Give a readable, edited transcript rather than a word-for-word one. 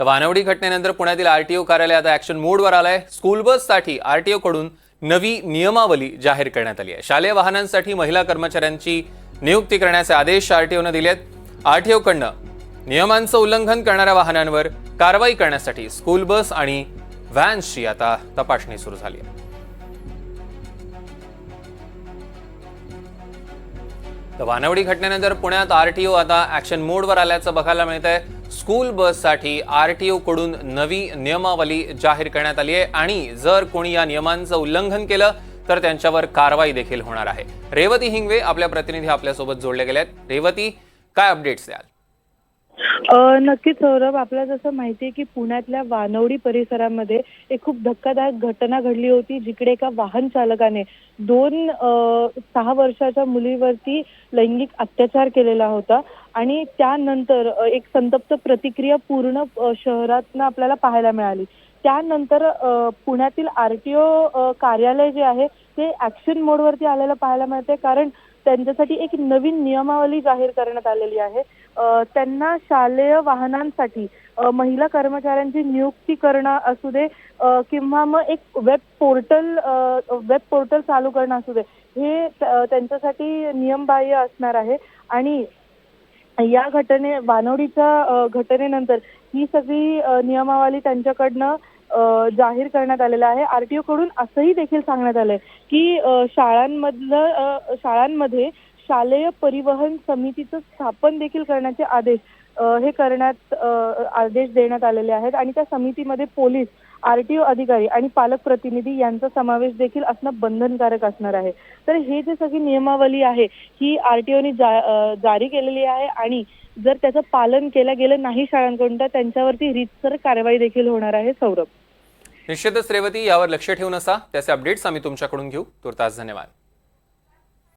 तर वानवडी घटनेनंतर पुण्यातील आरटीओ कार्यालय आता ॲक्शन मोडवर आलंय। स्कूल बससाठी आरटीओ कडून नवी नियमावली जाहीर करण्यात आली आहे। शालेय वाहनांसाठी महिला कर्मचाऱ्यांची नियुक्ती करण्याचे आदेश आरटीओने दिलेत। आरटीओ कडून नियमांचं उल्लंघन करणाऱ्या वाहनांवर कारवाई करण्यासाठी स्कूल बस आणि व्हॅन्सची आता तपासणी सुरू झाली आहे। तर वानवडी घटनेनंतर पुण्यात आरटीओ आता ॲक्शन मोडवर आल्याचं बघायला मिळतंय। स्कूल बससाठी आरटीओ कडून नवी नियमावली जाहीर करण्यात आली आहे आणि जर कोणी या नियमांचं उल्लंघन केलं तर त्यांच्यावर कारवाई देखील होणार आहे। रेवती हिंगवे आपल्या प्रतिनिधी आपल्यासोबत जोडले गेले आहेत। रेवती, काय अपडेट्स द्याल? नक्कीच सौरभ, आपल्याला जसं माहिती आहे की पुण्यातल्या वानवडी परिसरामध्ये एक खूप धक्कादायक घटना घडली होती, जिकडे एका वाहन चालकाने 6 वर्षाच्या मुलीवरती लैंगिक अत्याचार केलेला होता आणि त्यानंतर एक संतप्त प्रतिक्रिया पूर्ण शहरातनं आपल्याला पाहायला मिळाली। त्यानंतर पुण्यातील आरटीओ कार्यालय जे आहे ते ॲक्शन मोडवरती आलेलं पाहायला मिळते, कारण त्यांच्यासाठी एक नवीन नियमावली जाहीर करण्यात आलेली आहे। त्यांना शालेय वाहनांसाठी महिला कर्मचाऱ्यांची नियुक्ती करणं असू दे किंवा मग एक वेब पोर्टल चालू करणं असू दे, हे त्यांच्यासाठी नियमबाह्य असणार आहे। आणि या वानवडीच्या घटनेनंतर ही सगळी नियमावली त्यांच्याकडनं जाहीर करण्यात आलेला आहे। आरटीओ कडून असंही देखील सांगण्यात आलंय की शाळांमध्ये शालेय परिवहन समितीचं स्थापन देखील करण्याचे आदेश देण्यात आलेले आहेत आणि त्या समितीमध्ये पोलीस, आरटीओ अधिकारी आणि पालक प्रतिनिधी यांचा समावेश देखील असणं बंधनकारक असणार आहे। तर हे जे सगळी नियमावली आहे ही आरटीओने जारी केलेली आहे आणि जर त्याचं पालन केलं गेलं नाही शाळांकडून तर त्यांच्यावरती रीतसर कारवाई देखील होणार आहे। सौरभ, निश्चितच रेवती, यावर लक्ष ठेवून असा त्याचे अपडेट्स आम्ही तुमच्याकडून घेऊ। तुर्तास धन्यवाद।